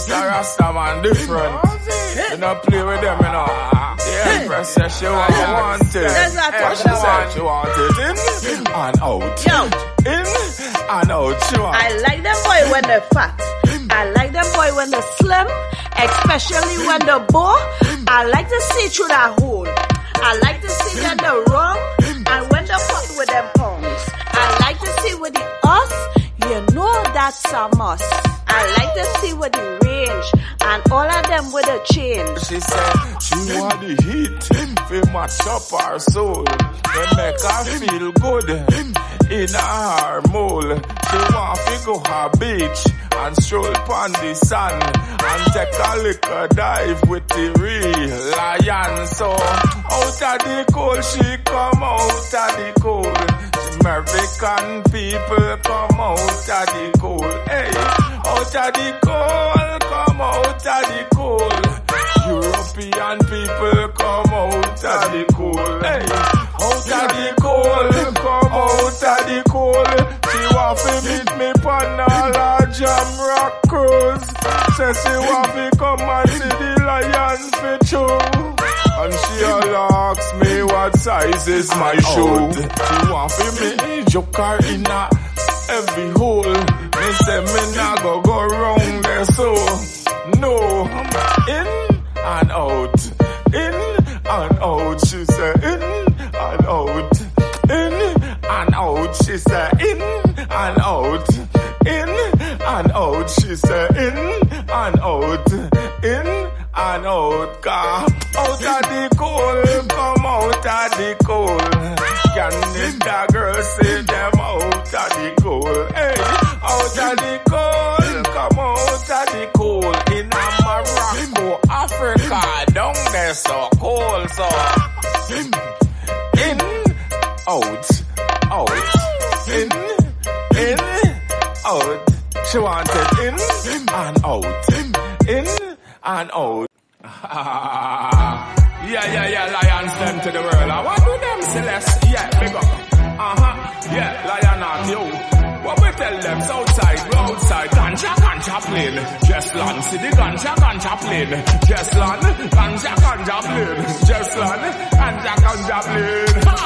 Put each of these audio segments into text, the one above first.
Mr. Rastaman different. You don't play with them, you know. The Empress says she want it. And she said she want it in and out. Yo. In and out. She want. I like them boy when they're fat. I like them boy when they're slim, especially when they're bow. I like to see through that hole. I like to see that they're wrong, and when they're put with them pounds. I like to see with the us, you know that's a must. I like to see with the range, and all of them with a change. She said she want the heat, feel match up her soul. They make her feel good in her mole. She want to go her beach and stroll upon the sun and take a little dive with the real lion. So out of the cold she come out of the cold. American people come out of the cold. Hey, out of the cold, come out of the cold. European people come out of the cold. Hey, out of the cold, come out of the cold. She want to meet me on a jam rock cruise. Says she want to come and see the lion for true. And she all asks me what size is my shoe. She want for me joker in a every hole. Me say me nah go wrong there so. No, in and out. In and out. She say in and out. In and out. She say in and out. In and out. She say in and out. In and out. Car out of the cold, come out of the cold. Can this girl say them out of the cold? Hey, out of the cold, come out of the cold. In Morocco, Africa, down there so cold, so in, out, in, out. She wanted in and out, in and out. Yeah, lions them to the world. I want to do them, Celeste. Yeah, big up. Yeah, lion out, yo. What we tell them? Outside, we outside. Ganja plane. Just land. See the ganja plane. Just land. Ganja plane. Just land. Ganja plane. Ha!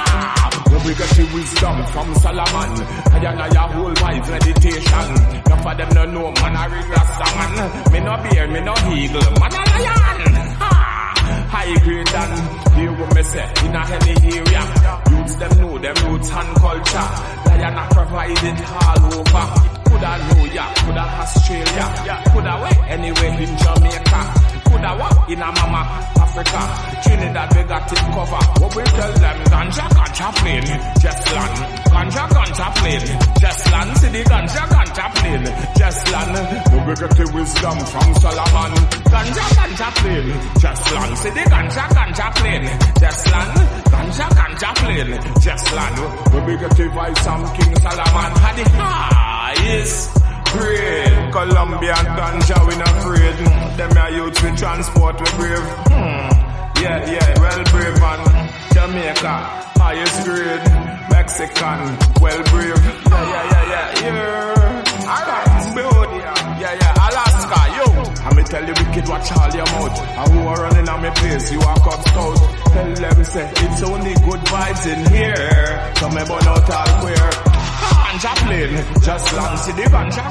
We get the wisdom from Solomon. I whole wise meditation. Enough of them no know, man, I read Rasta man. Me no bear, me no eagle, man, a lion. High grade than hear what me say in a any area. Youths them know them roots and culture. Lion a provided all over. Coulda New York, coulda Australia, coulda where anywhere in Jamaica. Coulda what in a mama Africa. Trinidad we got it cover. What we tell them? Ganja plane, just land. Ganja plane, just land. See the ganja plane, just land. No we get the wisdom from Solomon. Ganja plane, just land. See the ganja plane, just land. Ganja plane, just land. No we get the voice from King Solomon. Had the highest grade. Colombian ganja we not afraid. Them a youth we transport we brave. Yeah, well brave man. Jamaica, highest grade. Mexican, well brave. Yeah. Alright, Cambodia. Yeah. Alaska, yo. I me tell you wicked watch all your mouth. And who are running on me place, you walk up south. Tell them say it's only good vibes in here. So me burn out all queer. Ganja plane, just land. See the ganja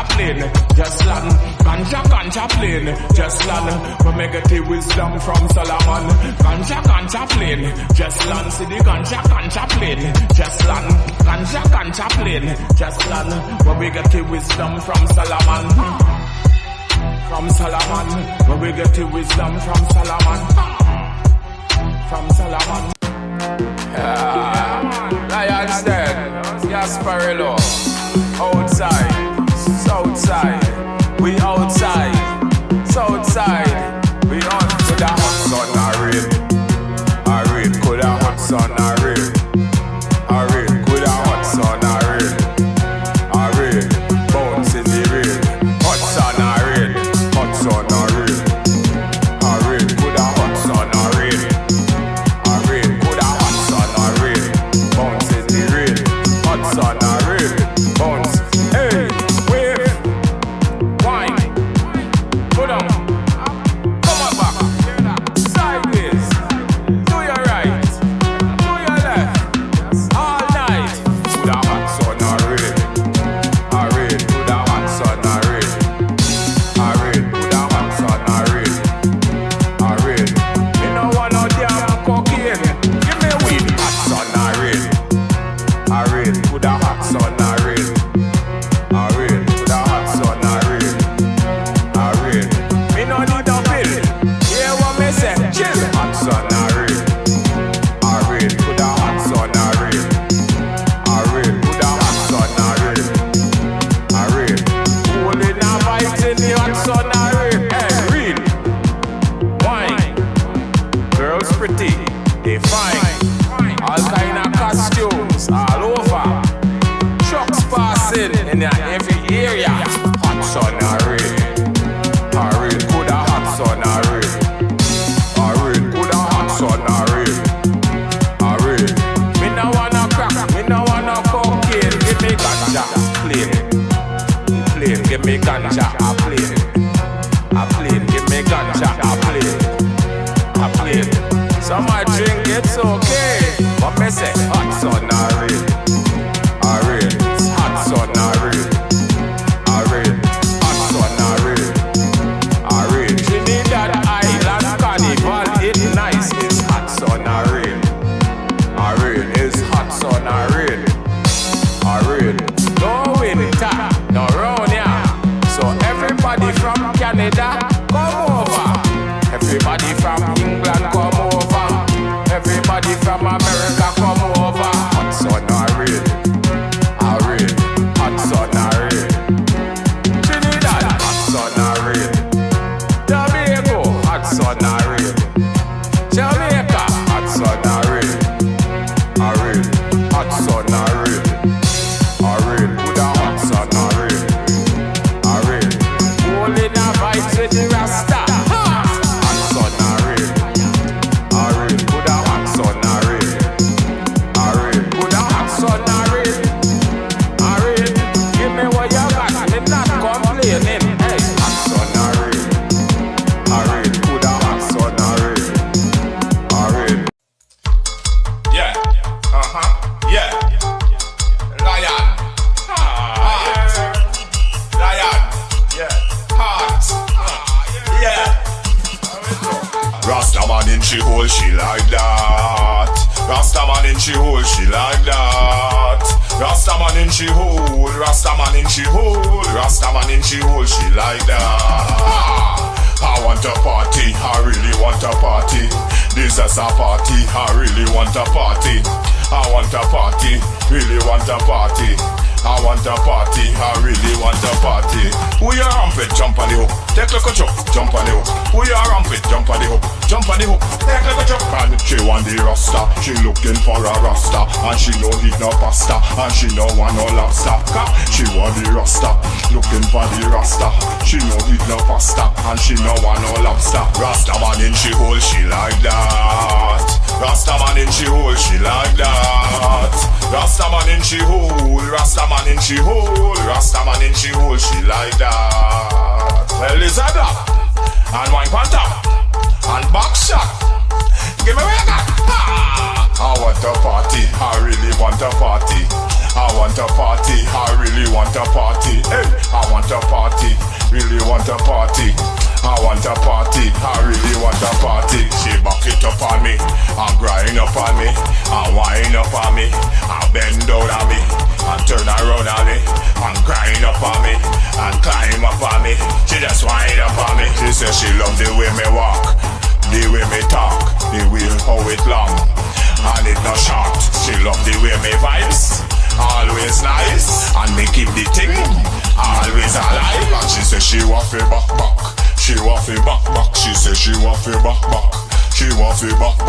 plane, just land. Ganja plane, just land. We make the wisdom from Solomon. Ganja plane, just land. See the ganja plane, just land. Ganja plane, just land. We make the wisdom from Solomon. From Solomon, where we get the wisdom from Solomon. From Solomon. Lions dead. Gasparillo, outside, southside, we outside, southside, we on. Could a hot sun a rain, could a hot sun a rain, could a hot sun a rain, bounce in the rain, hot sun a rain, could a hot sun a rain, could a hot sun a rain, bounce in the rain. Sun a rain, bounce, hey, wave, wine. Could in every area. Hot sun or rain. Or rain, coulda hot sun or rain. Or rain, coulda hot sun or rain. Or rain. Me no wanna crack, me no wanna cocaine. Give me ganja, plain. Give me ganja, a plain. Give me ganja, a plain. Some I drink, it's okay. But me say hot sun or rain. Or rain, hot sun or rain. Or rain, hot sun or rain. Or rain. Trinidad Island Carnival, it's nice. It's hot sun or rain. Or rain, it's hot sun or rain. Or rain. No winter, no round here. So everybody from Canada, come over. Everybody from England, come over. Everybody from America, come over. Hot sun or rain. Or rain. Hot sun or rain. Trinidad, hot sun or rain. Tobago, hot sun or rain. Jamaica, hot sun or rain. Or rain. Hot sun or rain. Or rain. Coulda hot sun or rain. Or rain. Holding a vibes with the Rasta. Hot sun or rain. Or rain. Coulda hot sun or rain. Or rain. Coulda hot sun or rain. Or rain. Give me what you got, me not complaining. Hey, hot sun or rain. Or rain. Coulda hot sun or rain. Or rain. Yeah. Yeah. Lion. Heart. Lion. Yeah. Heart. Yeah. Rastaman in she hole, she like that. Rastaman in she hole, she like that. Rastaman in she hole, Rastaman in she hole, Rastaman in she hole, she like that. I want a party, I really want a party. This is a party, I really want a party. I want a party, really want a party. I want a party, I really want a party. Who your armpit, jump on the hook. Take like a jump, jump on the hook. Who your armpit, jump on the hook, jump on the hook. Take like a jump. And she want the rasta, she looking for a rasta. And she no need no pasta, and she no want no lobster. She want the rasta, looking for the rasta. She no need no pasta, and she no want no lobster. Rasta man in she hole, she like that. Rasta man in she hole, she like that. Rasta man in she hole, Rasta man in she hole, Rasta man in she hole, she like that. Well, is that and wine pan top and back shot. Give me where I got. I want a party, I really want a party. I want a party, I really want a party. Hey, I want a party, really want a party. I want a party, I really want a party. She back it up on me, and grind up on me, and wind up on me, and bend down on me, and turn around on me, and grind up on me, and climb up on me. She just wind up on me. She says she love the way me walk, the way me talk, the way how it long, and it not short. She love the way me vibes, always nice, and me keep the thing always alive. And she says she want fi back. She want fi back. She says she want fi back. She want fi back.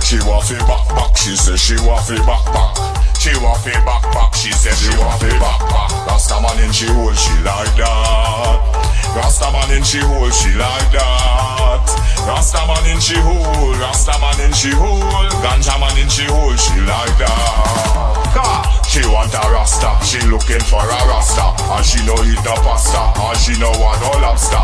She want fi back. She says she want fi back. She want fi back. She says she want fi back. Rastaman in she hole, she like that. Rastaman in she hole, she like that. Rastaman in she hole, Rastaman in she hole, Ganja man in she hole, she like that. She want a rasta, she looking for a rasta, and she no eat no pasta, and she no want no lobster.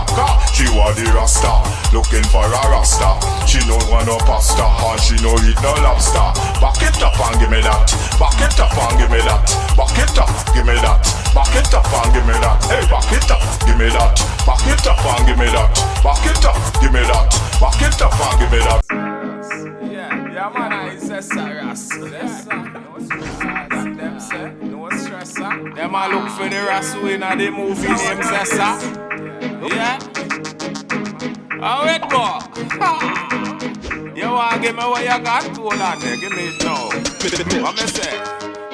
She want the rasta, looking for a rasta, she no want no pasta, and she no eat no lobster. Back it up and give me that. Back it up and give me that. Back it up, give me that. Back it up and give me that. Hey, back it up, give me that. Back it up and give me that. Back it up, give me that. Back it up and give me that. Yeah, man, I say serious. No stress, them a look for the Rasu in the movie named Zessa. Yeah. How it go? You want give me what you got? Hold on there, give me it now. What me say?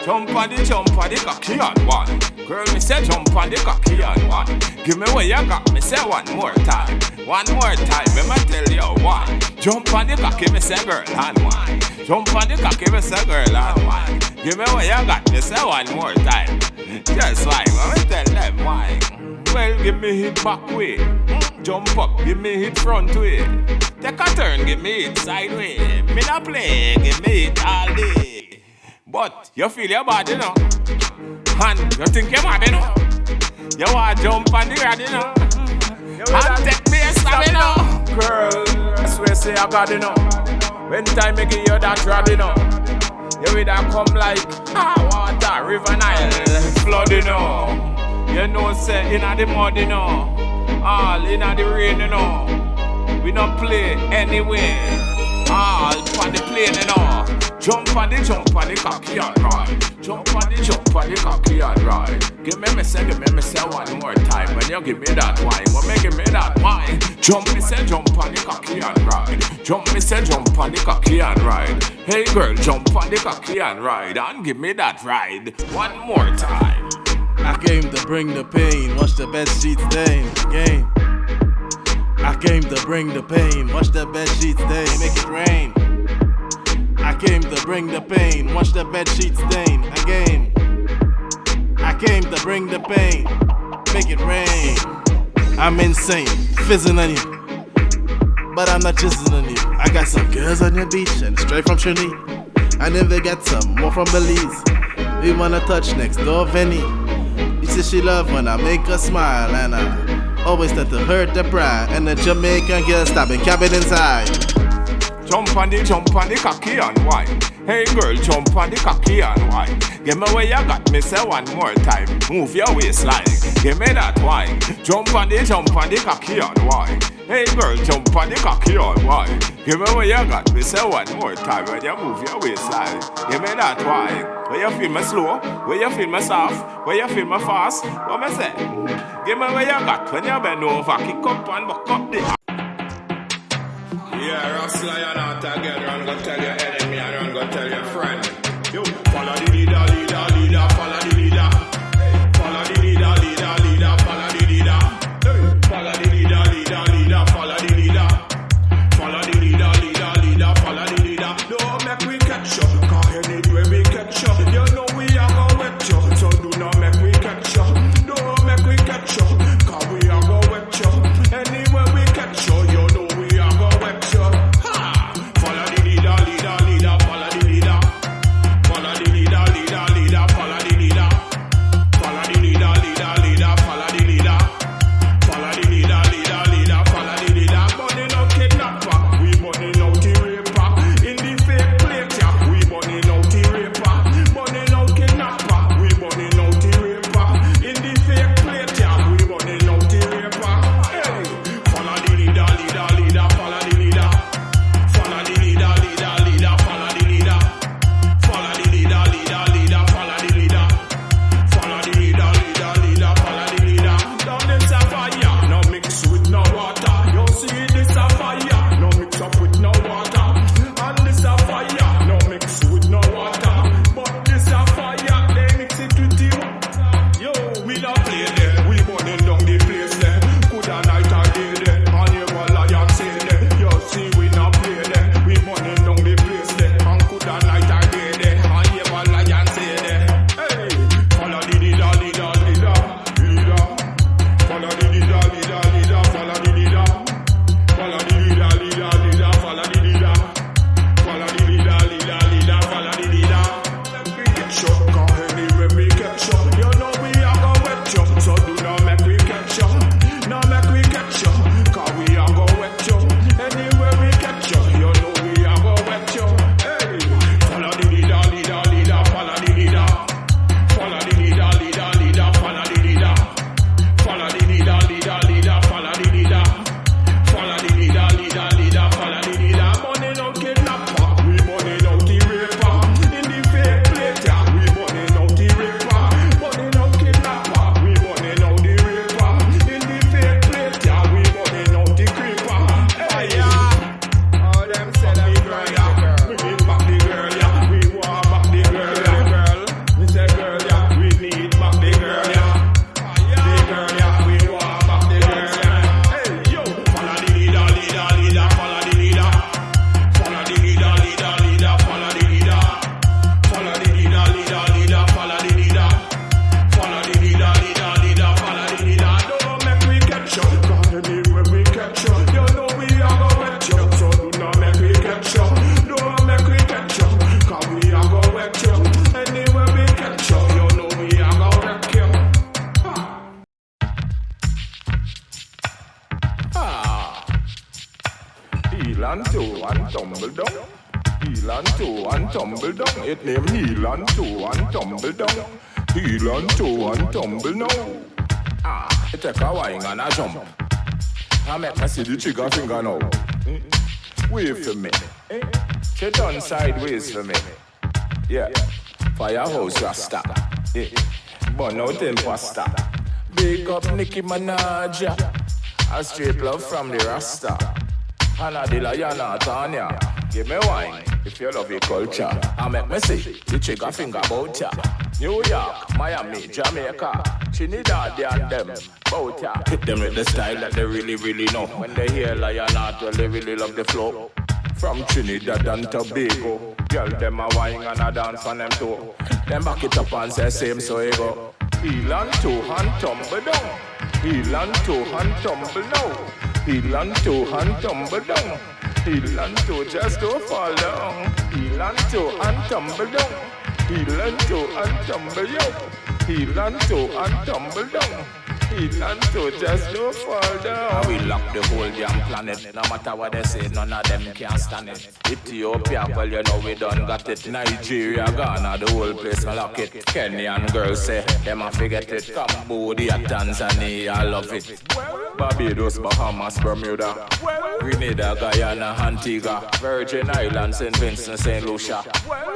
Jump on the cocky on one. Girl, me say jump on the cocky on one. Give me what you got, me say one more time. One more time, me ma tell you one. Jump on the cocky, me say girl on one. Jump on the cocky, me say girl on one. Give me what you got, me say one more time. Just like, I tell them why. Well, give me hit back way. Jump up, give me hit front way. Take a turn, give me hit sideways. Me not play, give me hit all day. But you feel your body, you know. And you think you're mad, you know. You want to jump on the rod, you know. And take me a stab, you know. Girl, I swear say I got, you know. When time I give you that rod, you know. You will that come like water, river Nile, flood, you know. You know, say, inna the mud, you know. All inna the rain, you know. We don't play anywhere. All on the plane, you know. Jump on the cocky and ride. Jump on the cocky and ride. Give me say one more time. When you give me that wine, when you give me that wine. Jump on the cocky and ride. Jump on the cocky and ride. Hey girl, jump on the cocky and ride. And give me that ride one more time. I came to bring the pain, watch the bed sheets stain again. I came to bring the pain, watch the bed sheets stain, make it rain. I came to bring the pain, watch the bed sheets stain again. I came to bring the pain, make it rain. I'm insane, fizzing on you, but I'm not jizzing on you. I got some girls on your beach and straight from Trinidad. I never get some more from Belize. We wanna touch next door, Vinny. She said she love when I make her smile, and I always tend to hurt the pride. And the Jamaican girl stopping cabin inside. Jump on the cocky and wine. Hey girl, jump on the cocky and wine. Give me where you got me, say one more time. Move your waistline, give me that wine. Jump on the cocky and wine. Hey girl, jump on the cocky and wine. Give me where you got me, say one more time. When you move your waistline, give me that wine. Where you feel me slow, where you feel me soft, where you feel me fast. What me say? Give me where you got when you bend over, kick up and buck up the. Yeah, Ross Lion out again. Run go tell your enemy and run go tell your friend. You follow the leader, follow the leader. Follow the leader, follow the leader. Follow the leader, follow the leader. Follow the leader, follow the leader. Don't make we catch up, cause anyway we catch up. You know we are gonna wet you, so do not make we catch up. Don't make we catch up, cause we are gonna wet you. Anyway we catch you, you know we are gonna wet you. Ha! Follow the leader, follow the leader. Follow the leader, Heel and toe and tumble down. Heel and toe and tumble down. It name heel and toe and tumble down. Heel and toe and tumble now. It take a wine and a jump. I make me see the trigger finger now. Wave for me. She turn sideways for me. Yeah. Firehouse Rasta. Yeah. Burn out imposter. Big up Nicki Minaj. A straight love from the Rasta. Hannah the Lion Tanya. Give me wine if you love your culture. I make me see the trigger finger bout ya. New York, Miami, Jamaica, Trinidad and them bout ya. Hit them with the style that they really, really know. When they hear Lion well, they really love the flow. From Trinidad and Tobago, girl them a wine and a dance on them too. Them back it up and say same so you go. Heel and toe and tumble down. Heel and toe and tumble down. Heel and toe and tumble down. Heel and toe just don't fall down. Heel and toe and tumble down. Heel and toe and tumble down. Heel and toe and tumble down. Heel and toe just don't fall down. We lock the whole damn planet. No matter what they say, none of them can stand it. Ethiopia, well you know we done got it. Nigeria, Ghana, the whole place will lock it. Kenyan girls say, them a forget it. Cambodia, Tanzania, I love it. Barbados, Bahamas, Bermuda, Grenada, Guyana, Antigua, Virgin Islands, St. Vincent, St. Lucia,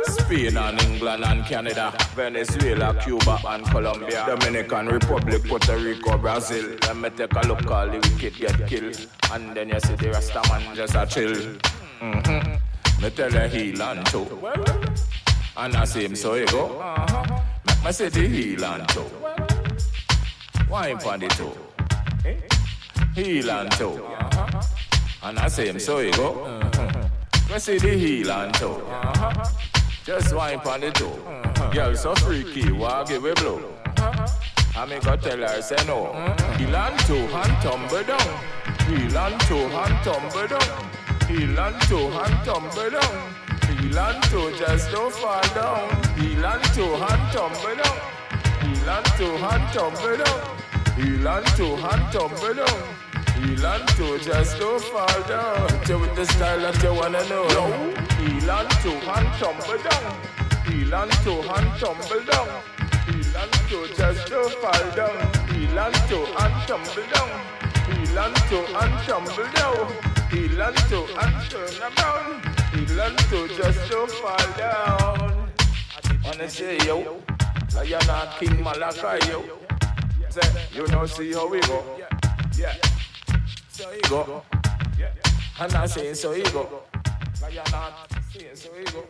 Spain and England and Canada, Venezuela, Cuba and Colombia, Dominican Republic, Puerto Rico, Brazil. Let me take a look, all the wicked get killed, and then you see the Rasta man just a chill. Me tell you heel and toe, and I see him so you go. Make me say the heel and toe, wine for the toe. Heel and toe, and I say him so you go. We see the heel and toe, just wine on the toe. Girl so freaky, why give a blow? I me go tell her say no. Heel and toe and tumble down. Heel and toe and tumble down. Heel and toe and tumble down. Heel and toe just don't fall down. Heel and toe and tumble down. Heel and toe and tumble down. Heel and toe and tumble down. Heel and toe just don't fall down. Tell with the style that you wanna know. Heel and toe and tumble down. Heel and toe and tumble down. Heel and toe just don't fall down. Heel and toe and tumble down. Heel and toe and tumble down. Heel and toe and turn around. Heel and toe just don't fall down. Wanna say yo, Lion King Malachi yo. Say, you know see how we go. Yeah. So you go. And I say so you go. Lion saying so you go.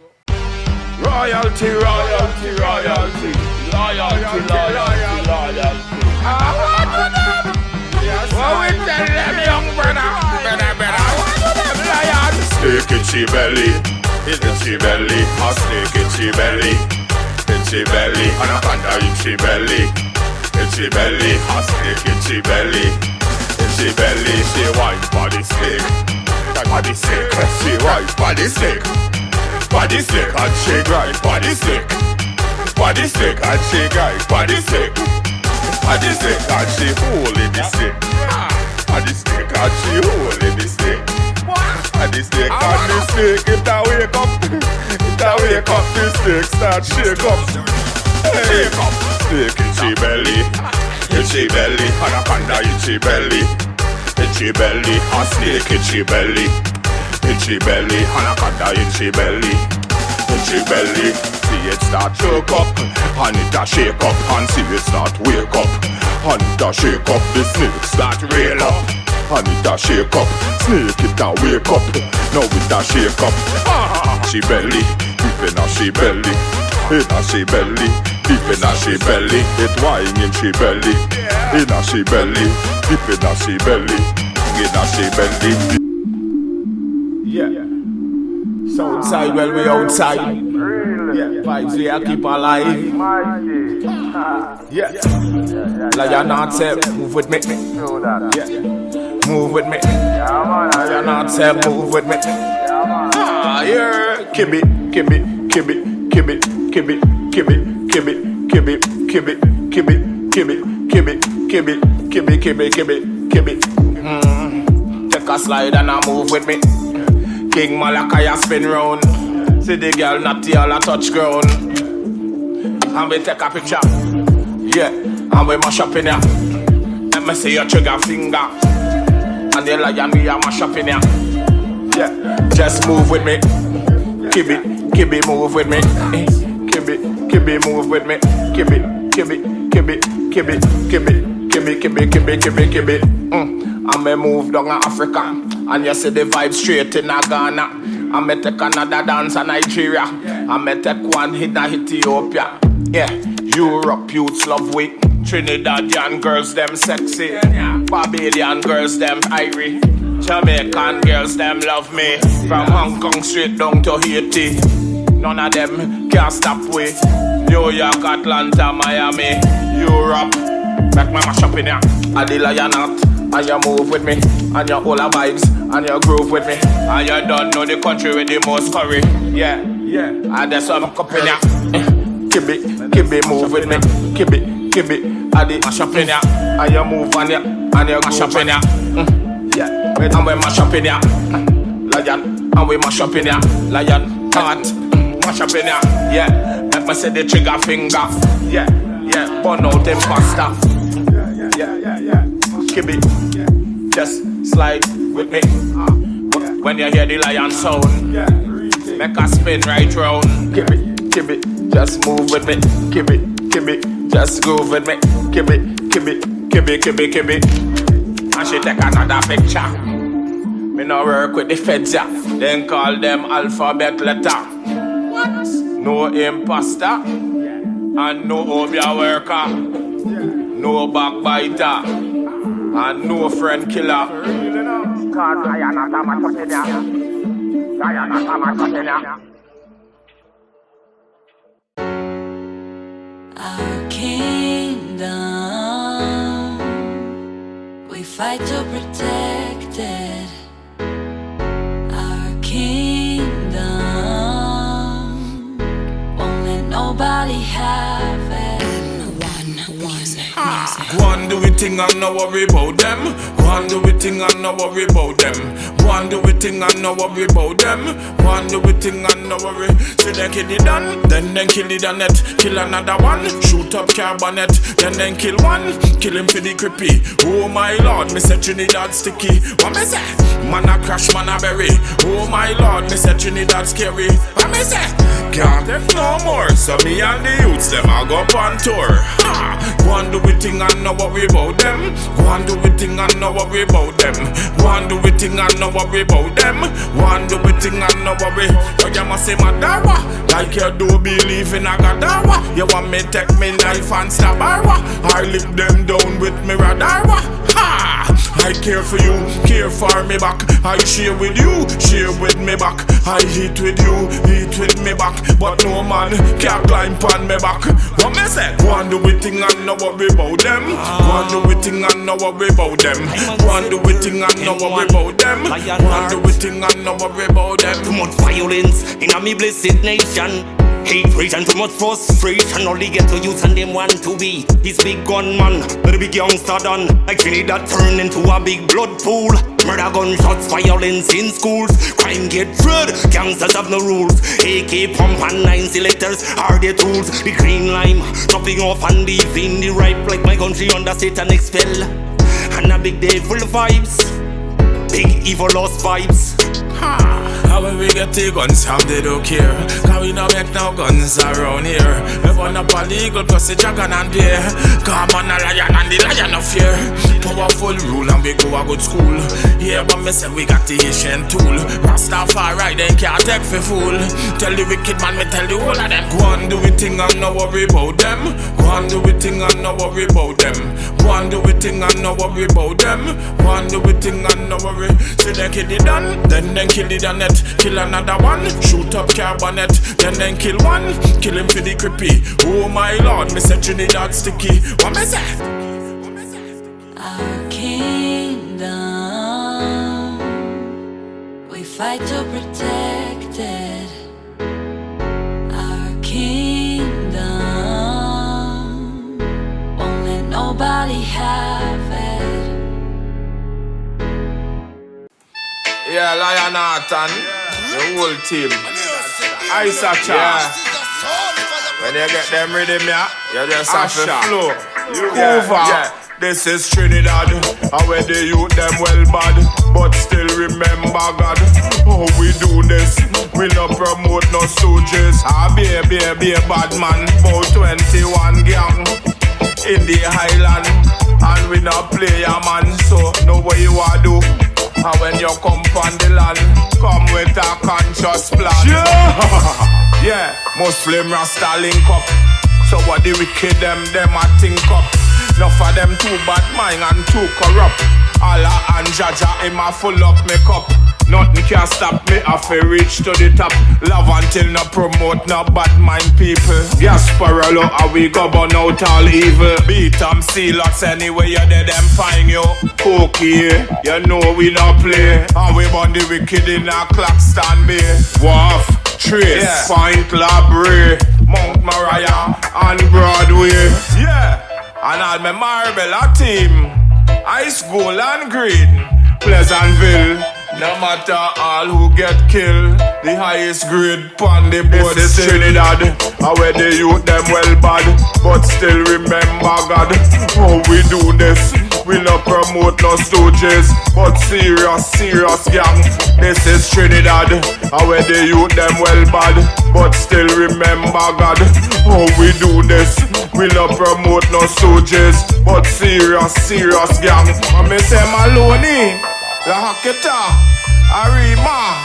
Royalty, royalty, royalty. Loyalty, loyalty, loyalty. What we tell them young brother? Lion. Snake in she belly. In she belly. A snake in she belly. In she belly. Anaconda in she belly. In she belly. A snake in she belly. In she belly. She white body snake. Body snake. She white body snake. Body snake and she grind. Body snake. Body snake and she grind. Body snake. Body snake and she holding the snake. Body snake and she holding the snake. Body snake and the snake. If I wake up, if I wake up, the snake start shake up. Shake up. Snake in she belly. In she belly. Anaconda in she belly. In she belly. A snake in she belly. In she belly, anaconda in she belly. In she belly, see it start choke up, and it a shake up, and see it start wake up, and it a shake up, the snake start rail up, and it a shake up, snake it a wake up, now it a shake up. She belly, deep in a she belly, in a she belly, deep in a she belly, it wine in she belly, in a she belly, deep in a she belly, in a she belly. Yeah. Southside, well we outside. Yeah. Vibes we are keep alive. Yeah. Lion say, move with me. Yeah. Move with me. Lion say, move with me. Ah, yeah. Kibby, kibby, kibby, kibby, kibby, kibby, kibby, kibby, kibby, kibby, kibby, kibby, kibby, kibby, kibby, kibby, kibby. Take a slide and a move with me. King Malachi spin round. See the girl natty all a touch ground. And we take a picture. Yeah, and we mash up in ya. Let me see your trigger finger. And the lion we a mash up in ya. Yeah, just move with me. Kibby, move with me. Kibby, move with me. Kibby. I may move down to Africa, and you see the vibe straight in Ghana. I may take another dance in Nigeria. I may take one hit in Ethiopia. Yeah, Europe youths love we. Trinidadian girls them sexy. Barbadian girls them irie. Jamaican girls them love me. From Hong Kong straight down to Haiti. None of them can stop we. New York, Atlanta, Miami, Europe. Make my mash up in ya. I the lion out. And you move with me. And you all the vibes. And you groove with me. And you don't know the country with the most curry. Yeah. And that's why I'm cupping ya. Kibby, move with me. Kibby, I the mash up in ya. And you move on ya. And you mash up in ya. Yeah. And we mash up in ya. Lion. And we mash up in ya. Lion. Heart. Mash up in ya. Yeah. Let me say the trigger finger. Yeah. Burn out them pasta. Yeah. Kibby, just slide with me. When you hear the lion sound, make a spin right round. Kibby, just move with me. Kibby, just groove with me. Kibby. And she take another picture. Me no work with the feds, ya. Then call them alphabet letter. What? No imposter. And no obia worker, no backbiter, and no friend killer. Cause I am not a machotina. Our kingdom, we fight to protect it. Our kingdom, won't let nobody have it. Go and do it thing and no worry about them. Go and do it thing and no worry about them. Go and do it thing and no worry about them. Go and do it thing and no worry. See they kill it done, then kill it on net. Kill another one, shoot up carbonet. Then kill one, kill him for the creepy. Oh my lord, me say Trinidad sticky. What me say? Man a crash, man a berry. Oh my lord, me say Trinidad scary. What me say? Can't take no more. So me and the youths them a go on tour. Go and do it thing and no worry about them. Go and do it thing and no worry about them. Go and do it thing and no worry about them. Go and do it thing and no worry. So you must say Madawa, like you do believe in a Gadawa. You want me take me knife and stab her? I lift them down with me radarwa. I care for you, care for me back. I share with you, share with me back. I eat with you, eat with me back. But no man can climb on me back. What me say? Go and do it thing and no worry about them. Go and do it thing and no worry about them. Go and do it thing and no worry about them. Go and do it thing and no worry about them. Too much violence in a me blessed nation. Hate, and too much frustration. Only get to use and them want to be this big gunman, but a big youngster done. Like Trinidad turn into a big blood pool. Murder, gunshots, violence in schools. Crime get dread, gangsters have no rules. AK, pump and 9 selectors are their tools. The green lime, chopping off and leaving the ripe. Like my country under satanic spell. And a big day full of vibes. Big evil lost vibes. How when we get the guns, how they don't care. Cause we no make no guns around here. We burn up a legal plus the dragon and bear. Come on a lion and the lion of fear. Powerful rule and we go a good school. Here but me say we got the Asian tool. Rastafari they can't take for fool. Tell the wicked man, me tell the whole of them. Go and do it thing and no worry about them. Go and do it thing and no worry about them. Go and do it thing and no worry about them. Go and do it thing and no worry. See they kill it done, then kill it on net. Kill another one, shoot up carbonet. Then kill one, kill him for the creepy. Oh my lord, me say Trinidad sticky. What me say? Our kingdom, we fight to protect it. Our kingdom, won't let nobody have it. Yeah, Lion Norton, the whole team. I such when you get them rhythm, yeah, you just have to flow. Yeah. This is Trinidad, and where the youth them well bad, but still remember God. Oh, we do this, we no promote no stooges. Be a bad man, about 21 gang in the Highland, and we no play a man, so know what you want to do. And when you come from the land, come with a conscious plan. Yeah, Muslim Rasta link up. So what the wicked them a think up. Enough of them too bad mind and too corrupt. Allah and Jaja him a full up me cup. Nothing can stop me if I reach to the top. Love until no promote no bad mind people. Gas parallel how we go burn out all evil. Beat them C-lots anyway you there them find you. Okay, you know we not play. And we burn the wicked in a clock stand bay. Wharf, Trace, Point Labre, Mount Mariah and Broadway. Yeah. And all my Marbella team, Ice Gold and Green, Pleasantville. No matter all who get killed, the highest grade pon the board is Trinidad. And where the youth them well bad, but still remember God. Oh, we do this, we no promote no stooges, but serious gang. This is Trinidad, and where the youth them well bad, but still remember God. Oh, we do this, we no promote no stooges, but serious gang. And me say Maloney, La Haketa, Arima,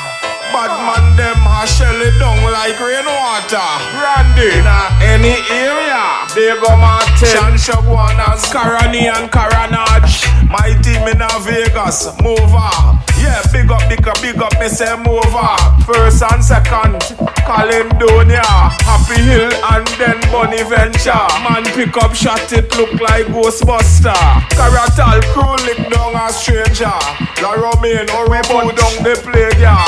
bad man them a shell it down like rainwater. Randy, na any area, they go Martin, Shagwanas, Karani and Karanaj. My team in Vegas, mover. Yeah, big up, me say mover. First and second, Caledonia, Happy Hill and then Bonaventure. Man pick up shot, it look like Ghostbuster. Caratal crew lick down a stranger. La Romaine or we bow down the plague, yeah.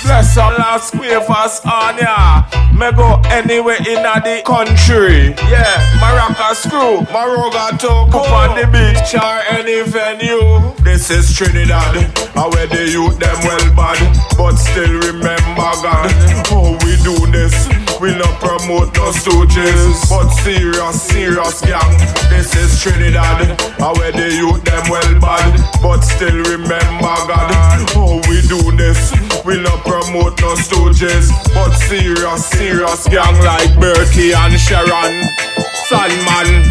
Bless some last quavers on ya. Me go anywhere in the country. Yeah, Maracas crew, Maroga talk up on the beach or any venue. This is Trinidad, and where the youth them well bad, but still remember God. Oh, we do this, we no promote no stooges, but serious gang. This is Trinidad, and where the youth them well bad, but still remember God. Oh, we do this, we no promote no stooges, but serious gang like Berkey and Sharon, Sandman,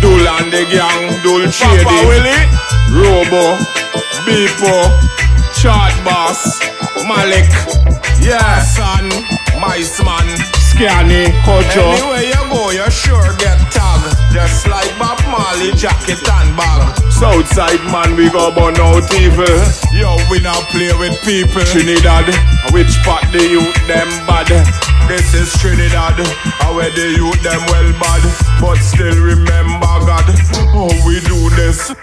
Dul and the gang, Dul Shady, Papa Willie, Robo, Beepo, Chart Boss, Malik, yeah, Son, Miceman, Scanny, Kojo. Anywhere you go, you sure get tagged. Just like Bob Marley, jacket and bag. Southside man, we go burn out evil. Yo, we now play with people. Trinidad, which part the youth them bad? This is Trinidad, where the youth them well bad, but still remember God. Oh, we do this.